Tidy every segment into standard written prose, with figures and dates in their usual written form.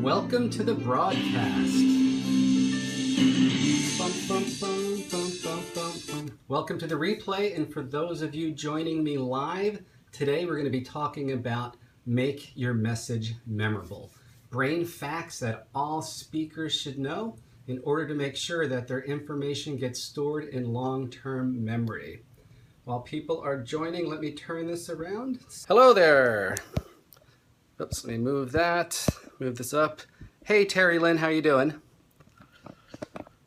Welcome to the broadcast. Welcome to the replay, and for those of you joining me live, today we're going to be talking about make your message memorable. Brain facts that all speakers should know in order to make sure that their information gets stored in long-term memory. While people are joining, let me turn this around. Hello there. Oops, let me move that, move this up. Hey Terry Lynn, how you doing?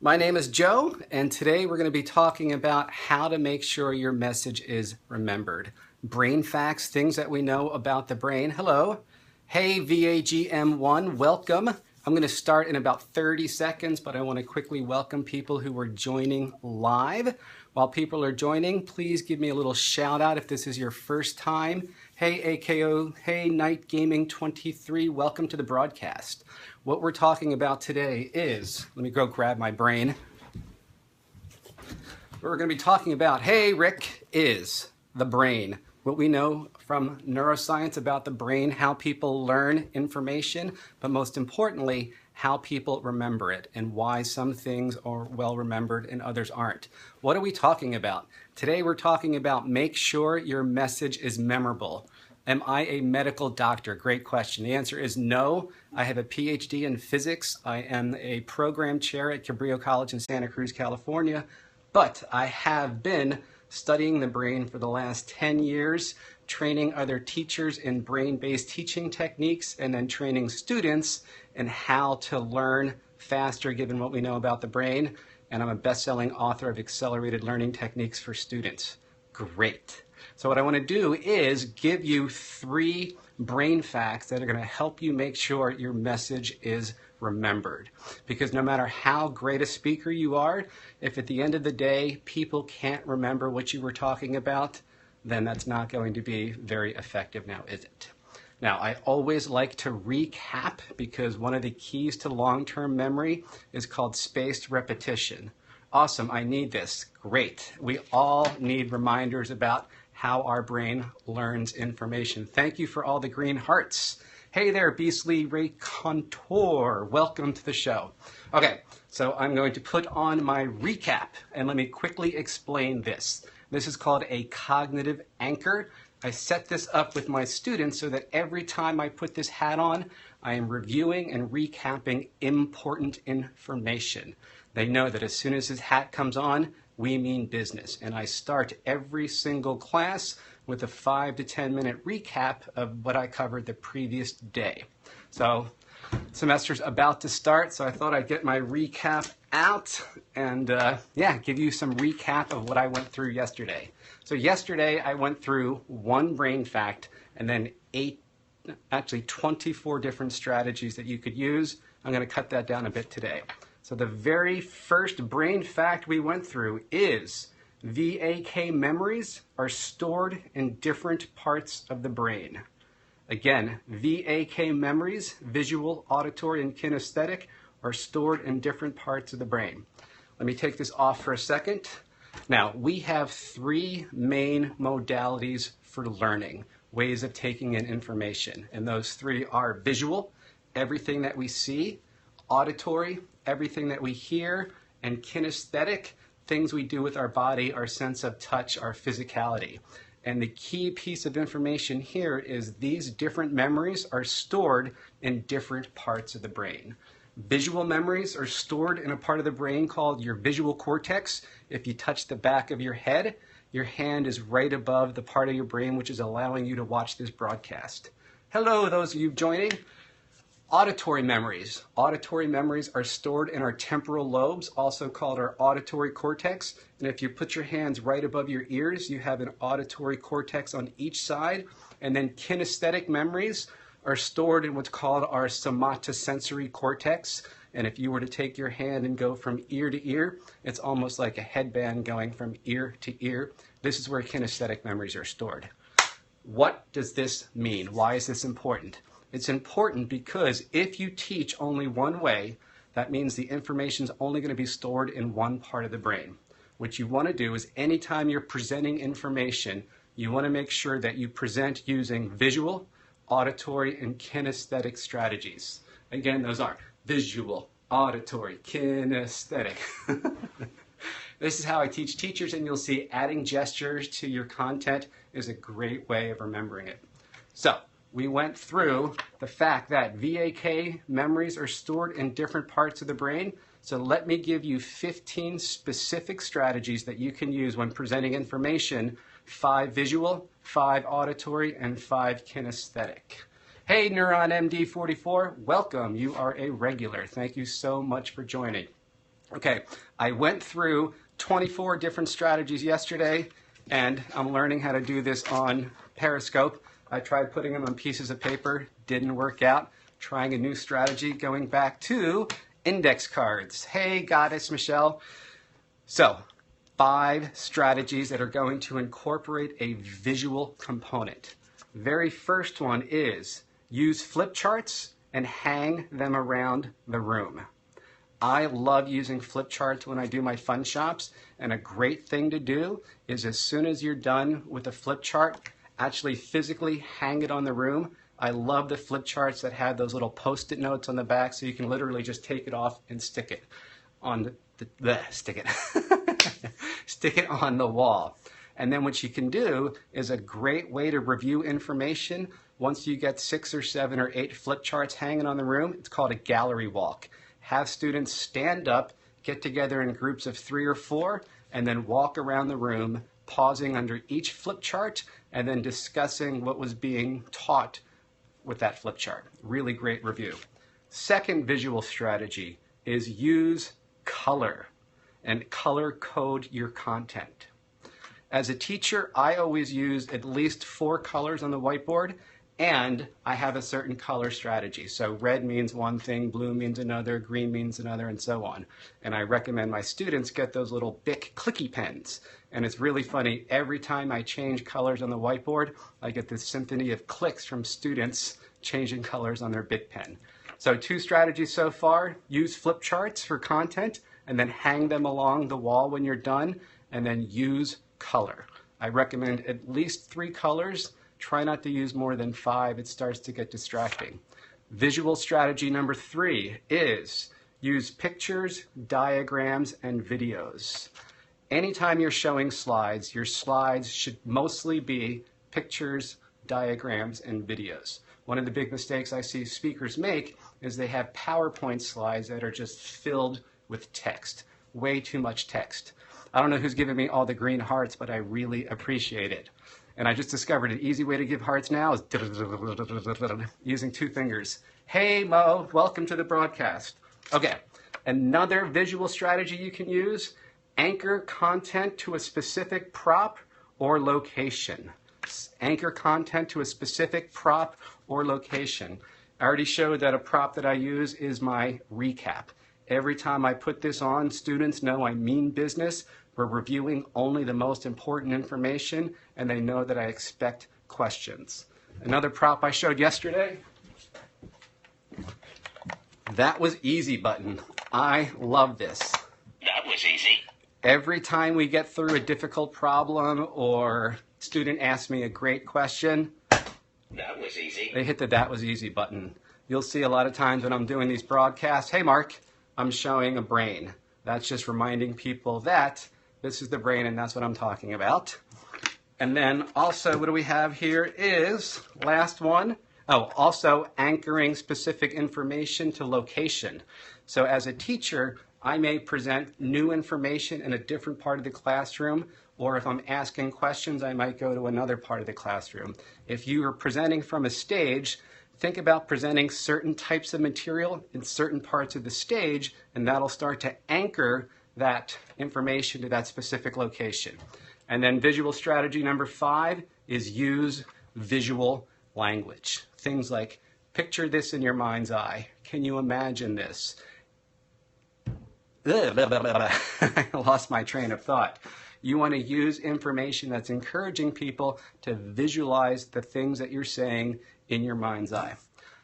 My name is Joe, and today we're going to be talking about how to make sure your message is remembered. Brain facts, things that we know about the brain. Hello. Hey VAGM1, welcome. I'm going to start in about 30 seconds, but I want to quickly welcome people who are joining live. While people are joining, please give me a little shout out if this is your first time. Hey AKO, hey Night Gaming 23, welcome to the broadcast. What we're talking about today is, let me go grab my brain. What we're going to be talking about, hey Rick, is the brain. What we know from neuroscience about the brain, how people learn information, but most importantly, how people remember it and why some things are well remembered and others aren't. What are we talking about? Today we're talking about make sure your message is memorable. Am I a medical doctor? Great question. The answer is no. I have a PhD in physics. I am a program chair at Cabrillo College in Santa Cruz, California, but I have been studying the brain for the last 10 years, training other teachers in brain-based teaching techniques, and then training students in how to learn faster given what we know about the brain. And I'm a best-selling author of Accelerated Learning Techniques for Students. Great. So what I want to do is give you 3 brain facts that are going to help you make sure your message is remembered. Because no matter how great a speaker you are, if at the end of the day people can't remember what you were talking about, then that's not going to be very effective now, is it? Now, I always like to recap because one of the keys to long-term memory is called spaced repetition. Awesome, I need this. Great. We all need reminders about how our brain learns information. Thank you for all the green hearts. Hey there, Beastly Ray Contour. Welcome to the show. Okay, so I'm going to put on my recap and let me quickly explain this. This is called a cognitive anchor. I set this up with my students so that every time I put this hat on, I am reviewing and recapping important information. They know that as soon as this hat comes on, we mean business. And I start every single class with a 5 to 10 minute recap of what I covered the previous day. So semester's about to start, so I thought I'd get my recap out and give you some recap of what I went through yesterday. So yesterday I went through 1 brain fact and then 24 different strategies that you could use. I'm going to cut that down a bit today. So the very first brain fact we went through is VAK memories are stored in different parts of the brain. Again, VAK memories, visual, auditory, and kinesthetic, are stored in different parts of the brain. Let me take this off for a second. Now, we have 3 main modalities for learning, ways of taking in information. And those 3 are visual, everything that we see, auditory, everything that we hear, and kinesthetic, things we do with our body, our sense of touch, our physicality. And the key piece of information here is these different memories are stored in different parts of the brain. Visual memories are stored in a part of the brain called your visual cortex. If you touch the back of your head, your hand is right above the part of your brain which is allowing you to watch this broadcast. Hello, those of you joining. Auditory memories. Auditory memories are stored in our temporal lobes, also called our auditory cortex. And if you put your hands right above your ears, you have an auditory cortex on each side. And then kinesthetic memories are stored in what's called our somatosensory cortex. And if you were to take your hand and go from ear to ear, it's almost like a headband going from ear to ear. This is where kinesthetic memories are stored. What does this mean? Why is this important? It's important because if you teach only one way, that means the information is only going to be stored in one part of the brain. What you want to do is anytime you're presenting information, you want to make sure that you present using visual, auditory, and kinesthetic strategies. Again, those are visual, auditory, kinesthetic. This is how I teach teachers, and you'll see adding gestures to your content is a great way of remembering it. So we went through the fact that VAK memories are stored in different parts of the brain. So let me give you 15 specific strategies that you can use when presenting information: 5 visual, 5 auditory, and 5 kinesthetic. Hey, Neuron MD44, welcome. You are a regular. Thank you so much for joining. Okay, I went through 24 different strategies yesterday, and I'm learning how to do this on Periscope. I tried putting them on pieces of paper, didn't work out. Trying a new strategy, going back to index cards. Hey, Goddess Michelle. So, 5 strategies that are going to incorporate a visual component. Very first one is use flip charts and hang them around the room. I love using flip charts when I do my fun shops, and a great thing to do is as soon as you're done with a flip chart, actually physically hang it on the room. I love the flip charts that have those little post-it notes on the back, so you can literally just take it off and stick it on stick it on the wall. And then what you can do is a great way to review information. Once you get 6 or 7 or 8 flip charts hanging on the room, it's called a gallery walk. Have students stand up, get together in groups of 3 or 4, and then walk around the room, pausing under each flip chart, and then discussing what was being taught with that flip chart. Really great review. Second visual strategy is use color and color code your content. As a teacher, I always use at least 4 colors on the whiteboard, and I have a certain color strategy. So red means one thing, blue means another, green means another, and so on. And I recommend my students get those little Bic clicky pens. And it's really funny, every time I change colors on the whiteboard, I get this symphony of clicks from students changing colors on their Bic pen. So 2 strategies so far: use flip charts for content, and then hang them along the wall when you're done, and then use color. I recommend at least 3 colors. Try not to use more than 5. It starts to get distracting. Visual strategy number 3 is use pictures, diagrams, and videos. Anytime you're showing slides, your slides should mostly be pictures, diagrams, and videos. One of the big mistakes I see speakers make is they have PowerPoint slides that are just filled with text. Way too much text. I don't know who's giving me all the green hearts, but I really appreciate it. And I just discovered an easy way to give hearts now is using 2 fingers. Hey, Mo, welcome to the broadcast. Okay, another visual strategy you can use: anchor content to a specific prop or location. Anchor content to a specific prop or location. I already showed that a prop that I use is my recap. Every time I put this on, students know I mean business. We're reviewing only the most important information, and they know that I expect questions. Another prop I showed yesterday, that was easy button. I love this. That was easy. Every time we get through a difficult problem or student asks me a great question, That was easy. they hit the "that was easy" button. You'll see a lot of times when I'm doing these broadcasts, hey Mark, I'm showing a brain. That's just reminding people that this is the brain and that's what I'm talking about. And then also what do we have here is, last one, also anchoring specific information to location. So as a teacher, I may present new information in a different part of the classroom, or if I'm asking questions, I might go to another part of the classroom. If you are presenting from a stage, think about presenting certain types of material in certain parts of the stage, and that'll start to anchor that information to that specific location. And then visual strategy number 5 is use visual language. Things like, picture this in your mind's eye. Can you imagine this? I lost my train of thought. You want to use information that's encouraging people to visualize the things that you're saying in your mind's eye.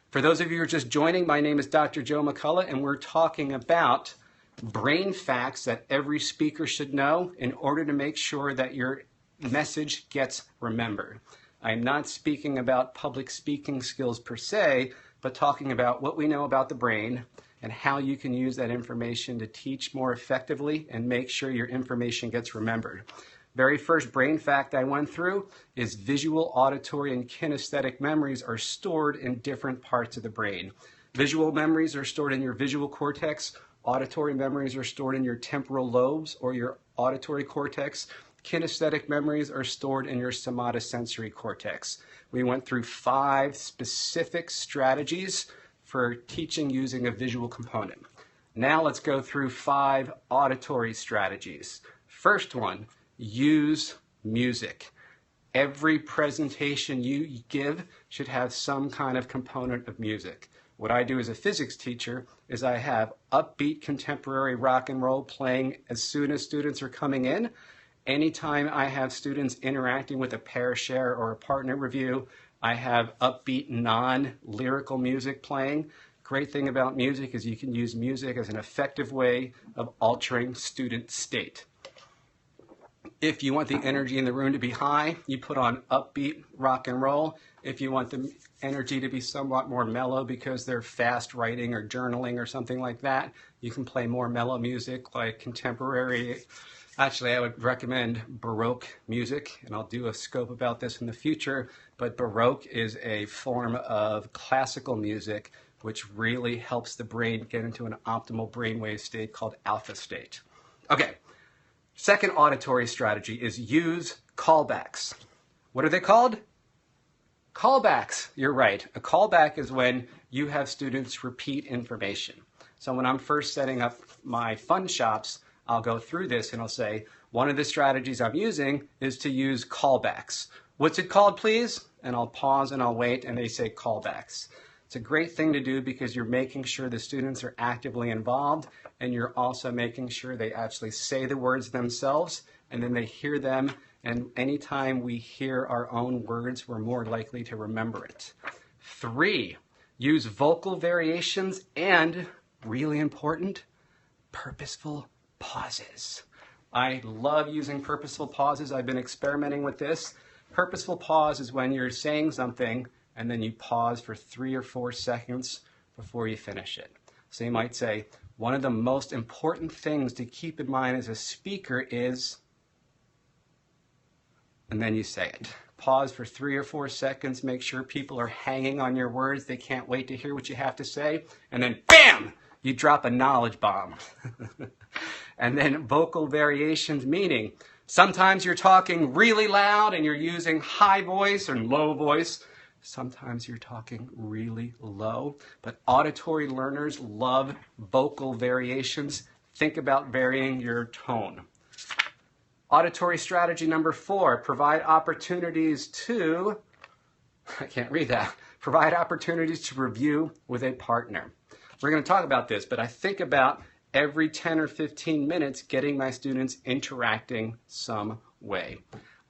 For those of you who are just joining, my name is Dr. Joe McCullough, and we're talking about brain facts that every speaker should know in order to make sure that your message gets remembered. I'm not speaking about public speaking skills per se, but talking about what we know about the brain and how you can use that information to teach more effectively and make sure your information gets remembered. Very first brain fact I went through is visual, auditory, and kinesthetic memories are stored in different parts of the brain. Visual memories are stored in your visual cortex. Auditory memories are stored in your temporal lobes or your auditory cortex. Kinesthetic memories are stored in your somatosensory cortex. We went through 5 specific strategies for teaching using a visual component. Now let's go through 5 auditory strategies. First one, use music. Every presentation you give should have some kind of component of music. What I do as a physics teacher is I have upbeat contemporary rock and roll playing as soon as students are coming in. Anytime I have students interacting with a pair share or a partner review, I have upbeat non-lyrical music playing. Great thing about music is you can use music as an effective way of altering student state. If you want the energy in the room to be high, you put on upbeat rock and roll. If you want the energy to be somewhat more mellow because they're fast writing or journaling or something like that, you can play more mellow music like contemporary. Actually, I would recommend Baroque music, and I'll do a scope about this in the future, but Baroque is a form of classical music which really helps the brain get into an optimal brainwave state called alpha state. Okay. Second auditory strategy is use callbacks. What are they called? Callbacks. You're right. A callback is when you have students repeat information. So when I'm first setting up my fun shops, I'll go through this and I'll say, one of the strategies I'm using is to use callbacks. What's it called, please? And I'll pause and I'll wait and they say callbacks. It's a great thing to do because you're making sure the students are actively involved and you're also making sure they actually say the words themselves and then they hear them, and anytime we hear our own words, we're more likely to remember it. 3, use vocal variations and, really important, purposeful pauses. I love using purposeful pauses. I've been experimenting with this. Purposeful pause is when you're saying something and then you pause for 3 or 4 seconds before you finish it. So you might say, one of the most important things to keep in mind as a speaker is, and then you say it. Pause for 3 or 4 seconds, make sure people are hanging on your words, they can't wait to hear what you have to say, and then BAM! You drop a knowledge bomb. And then vocal variations, meaning sometimes you're talking really loud and you're using high voice and low voice. Sometimes you're talking really low, but auditory learners love vocal variations. Think about varying your tone. Auditory strategy number 4, provide opportunities to, I can't read that, provide opportunities to review with a partner. We're going to talk about this, but I think about every 10 or 15 minutes getting my students interacting some way.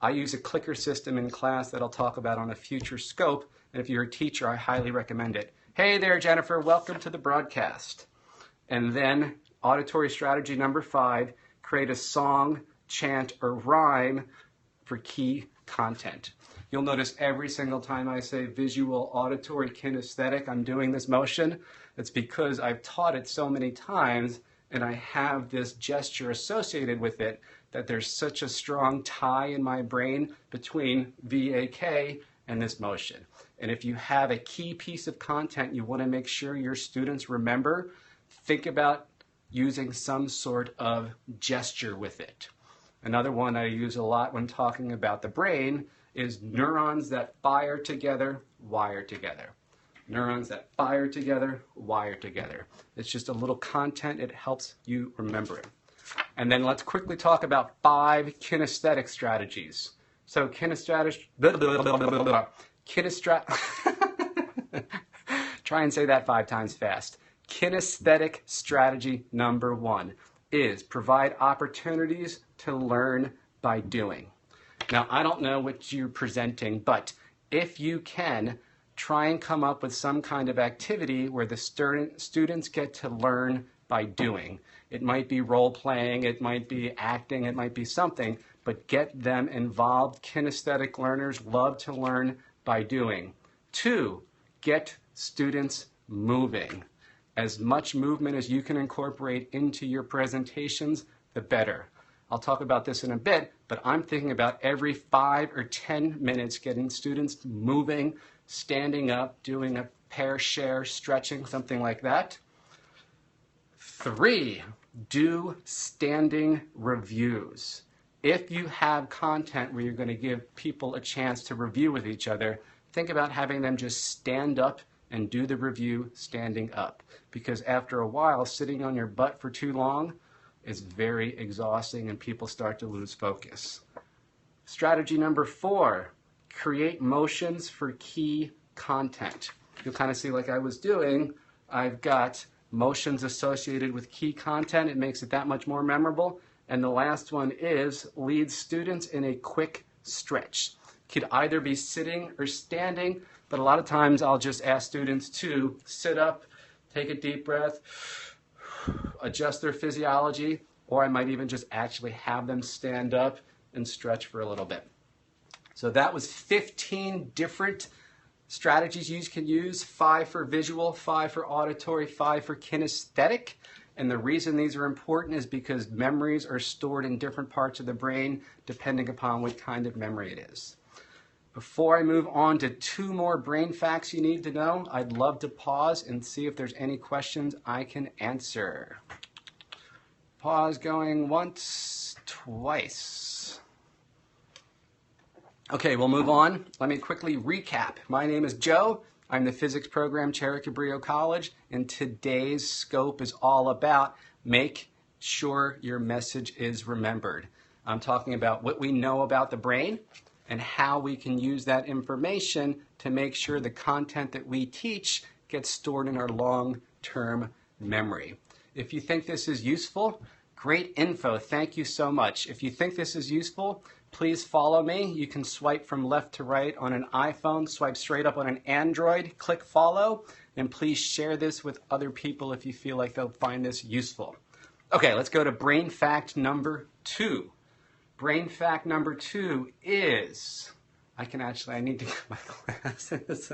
I use a clicker system in class that I'll talk about on a future scope, and if you're a teacher, I highly recommend it. Hey there, Jennifer, welcome to the broadcast. And then auditory strategy number 5, create a song, chant, or rhyme for key content. You'll notice every single time I say visual, auditory, kinesthetic, I'm doing this motion. It's because I've taught it so many times and I have this gesture associated with it that there's such a strong tie in my brain between VAK and this motion. And if you have a key piece of content you want to make sure your students remember, think about using some sort of gesture with it. Another one I use a lot when talking about the brain is neurons that fire together, wire together. Neurons that fire together, wire together. It's just a little content. It helps you remember it. And then let's quickly talk about 5 kinesthetic strategies. So try and say that 5 times fast. Kinesthetic strategy number 1 is provide opportunities to learn by doing. Now, I don't know what you're presenting, but if you can, try and come up with some kind of activity where the students get to learn by doing. It might be role playing, it might be acting, it might be something, but get them involved. Kinesthetic learners love to learn by doing. 2, get students moving. As much movement as you can incorporate into your presentations, the better. I'll talk about this in a bit, but I'm thinking about every 5 or 10 minutes getting students moving, standing up, doing a pair share, stretching, something like that. 3, do standing reviews. If you have content where you're going to give people a chance to review with each other, think about having them just stand up and do the review standing up. Because after a while, sitting on your butt for too long is very exhausting and people start to lose focus. Strategy number 4, create motions for key content. You'll kind of see, like I was doing, I've got motions associated with key content. It makes it that much more memorable. And the last one is lead students in a quick stretch. Could either be sitting or standing, but a lot of times I'll just ask students to sit up, take a deep breath, adjust their physiology, or I might even just actually have them stand up and stretch for a little bit. So that was 15 different strategies you can use, 5 for visual, 5 for auditory, 5 for kinesthetic. And the reason these are important is because memories are stored in different parts of the brain depending upon what kind of memory it is. Before I move on to 2 more brain facts you need to know, I'd love to pause and see if there's any questions I can answer. Pause going once, twice. Okay, we'll move on. Let me quickly recap. My name is Joe. I'm the physics program chair at Cabrillo College, and today's scope is all about make sure your message is remembered. I'm talking about what we know about the brain and how we can use that information to make sure the content that we teach gets stored in our long-term memory. If you think this is useful, great info. Thank you so much. If you think this is useful, please follow me. You can swipe from left to right on an iPhone, swipe straight up on an Android, click follow, and please share this with other people if you feel like they'll find this useful. Okay, let's go to brain fact number 2. Brain fact number 2 is, I need to get my glasses.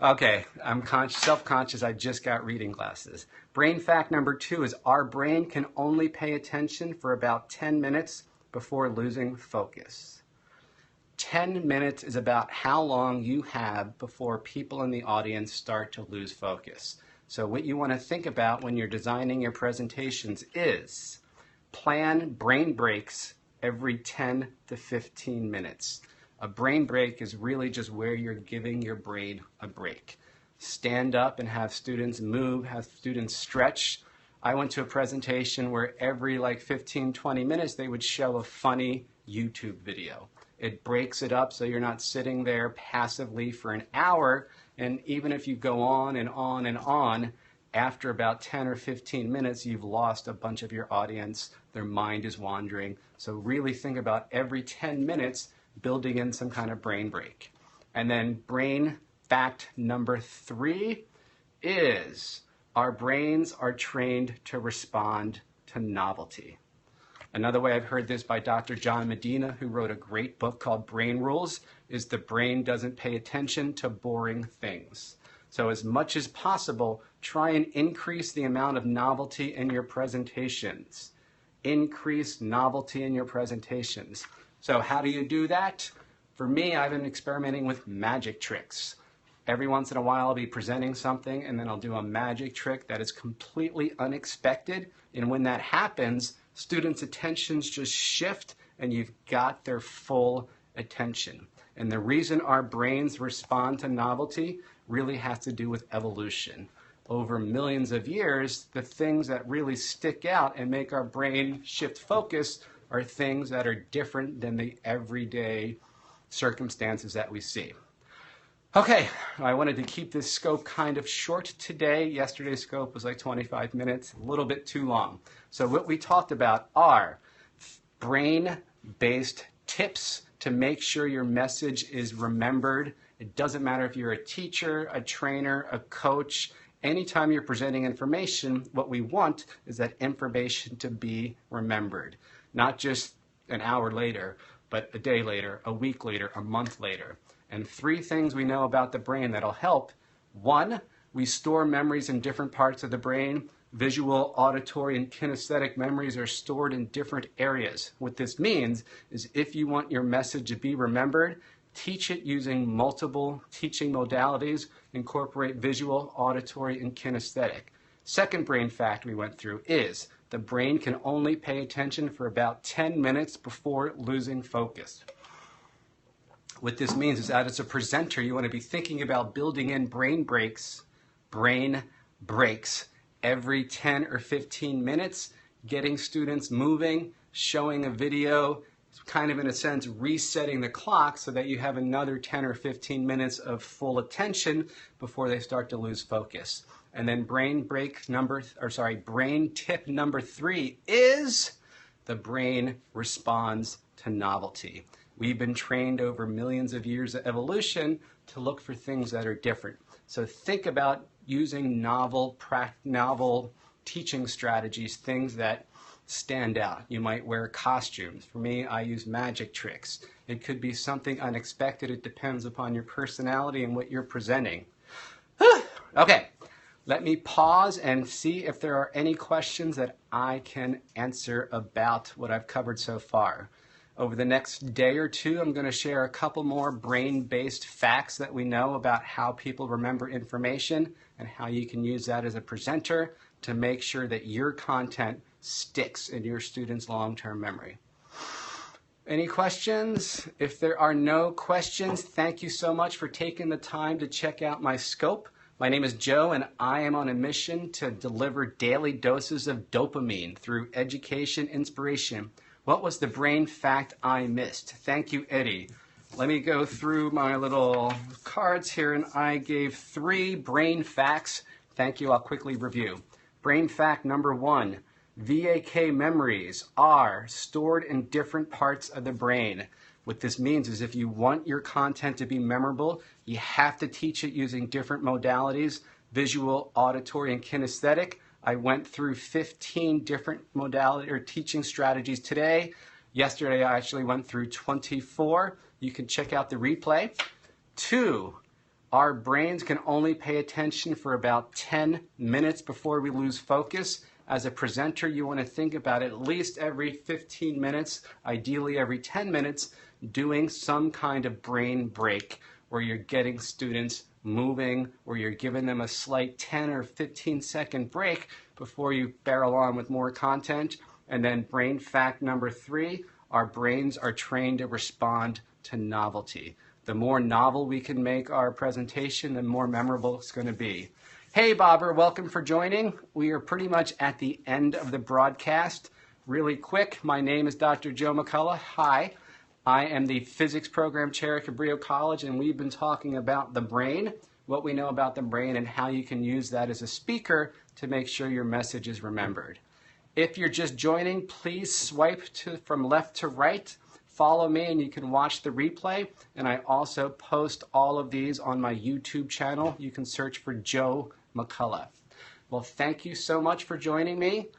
Okay, I'm self-conscious, I just got reading glasses. Brain fact number 2 is our brain can only pay attention for about 10 minutes before losing focus. 10 minutes is about how long you have before people in the audience start to lose focus. So what you want to think about when you're designing your presentations is plan brain breaks every 10 to 15 minutes. A brain break is really just where you're giving your brain a break. Stand up and have students move, have students stretch. I went to a presentation where every 15, 20 minutes they would show a funny YouTube video. It breaks it up so you're not sitting there passively for an hour, and even if you go on and on and on, after about 10 or 15 minutes, you've lost a bunch of your audience. Their mind is wandering. So really think about every 10 minutes building in some kind of brain break. And then brain fact number 3 is our brains are trained to respond to novelty. Another way I've heard this by Dr. John Medina, who wrote a great book called Brain Rules, is the brain doesn't pay attention to boring things. So as much as possible, try and increase the amount of novelty in your presentations. Increase novelty in your presentations. So how do you do that? For me, I've been experimenting with magic tricks. Every once in a while, I'll be presenting something, and then I'll do a magic trick that is completely unexpected. And when that happens, students' attentions just shift, and you've got their full attention. And the reason our brains respond to novelty really has to do with evolution. Over millions of years, the things that really stick out and make our brain shift focus are things that are different than the everyday circumstances that we see. Okay, I wanted to keep this scope kind of short today. Yesterday's scope was 25 minutes, a little bit too long. So what we talked about are brain-based tips to make sure your message is remembered. It doesn't matter if you're a teacher, a trainer, a coach. Anytime you're presenting information, what we want is that information to be remembered. Not just an hour later, but a day later, a week later, a month later. And 3 things we know about the brain that'll help. 1, we store memories in different parts of the brain. Visual, auditory, and kinesthetic memories are stored in different areas. What this means is if you want your message to be remembered, teach it using multiple teaching modalities, incorporate visual, auditory, and kinesthetic. Second brain fact we went through is the brain can only pay attention for about 10 minutes before losing focus. What this means is that as a presenter, you want to be thinking about building in brain breaks every 10 or 15 minutes, getting students moving, showing a video, kind of in a sense resetting the clock so that you have another 10 or 15 minutes of full attention before they start to lose focus. And then brain tip number 3 is the brain responds to novelty. We've been trained over millions of years of evolution to look for things that are different. So think about using novel teaching strategies, things that stand out. You might wear costumes. For me, I use magic tricks. It could be something unexpected. It depends upon your personality and what you're presenting. Okay, let me pause and see if there are any questions that I can answer about what I've covered so far. Over the next day or 2, I'm going to share a couple more brain-based facts that we know about how people remember information and how you can use that as a presenter to make sure that your content sticks in your students' long-term memory. Any questions? If there are no questions, thank you so much for taking the time to check out my scope. My name is Joe, and I am on a mission to deliver daily doses of dopamine through education inspiration. What was the brain fact I missed? Thank you, Eddie. Let me go through my little cards here, and I gave 3 brain facts. Thank you. I'll quickly review. Brain fact number 1, VAK memories are stored in different parts of the brain. What this means is if you want your content to be memorable, you have to teach it using different modalities, visual, auditory, and kinesthetic. I went through 15 different modality or teaching strategies today. Yesterday, I actually went through 24. You can check out the replay. 2, our brains can only pay attention for about 10 minutes before we lose focus. As a presenter, you want to think about at least every 15 minutes, ideally every 10 minutes, doing some kind of brain break where you're getting students moving, or you're giving them a slight 10 or 15 second break before you barrel on with more content. And then brain fact number 3, our brains are trained to respond to novelty. The more novel we can make our presentation, the more memorable it's going to be. Hey, Bobber, welcome for joining. We are pretty much at the end of the broadcast. Really quick, my name is Dr. Joe McCullough. Hi. I am the physics program chair at Cabrillo College, and we've been talking about the brain, what we know about the brain, and how you can use that as a speaker to make sure your message is remembered. If you're just joining, please swipe from left to right, follow me, and you can watch the replay. And I also post all of these on my YouTube channel. You can search for Joe McCullough. Well, thank you so much for joining me.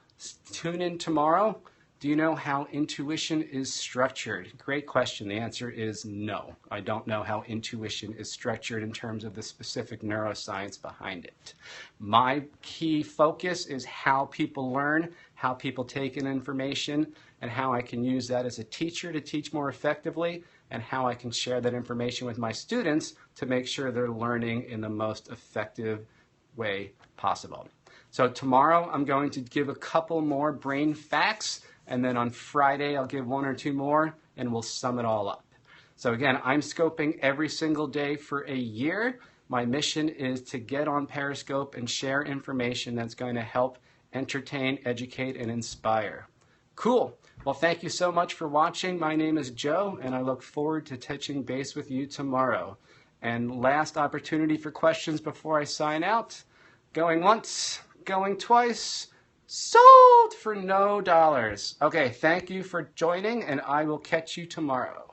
Tune in tomorrow. Do you know how intuition is structured? Great question. The answer is no. I don't know how intuition is structured in terms of the specific neuroscience behind it. My key focus is how people learn, how people take in information, and how I can use that as a teacher to teach more effectively, and how I can share that information with my students to make sure they're learning in the most effective way possible. So tomorrow I'm going to give a couple more brain facts, and then on Friday I'll give 1 or 2 more, and we'll sum it all up. So again, I'm scoping every single day for a year. My mission is to get on Periscope and share information that's going to help entertain, educate, and inspire. Cool. Well, thank you so much for watching. My name is Joe, and I look forward to touching base with you tomorrow. And last opportunity for questions before I sign out. Going once, going twice. Sold for no dollars. Okay, thank you for joining, and I will catch you tomorrow.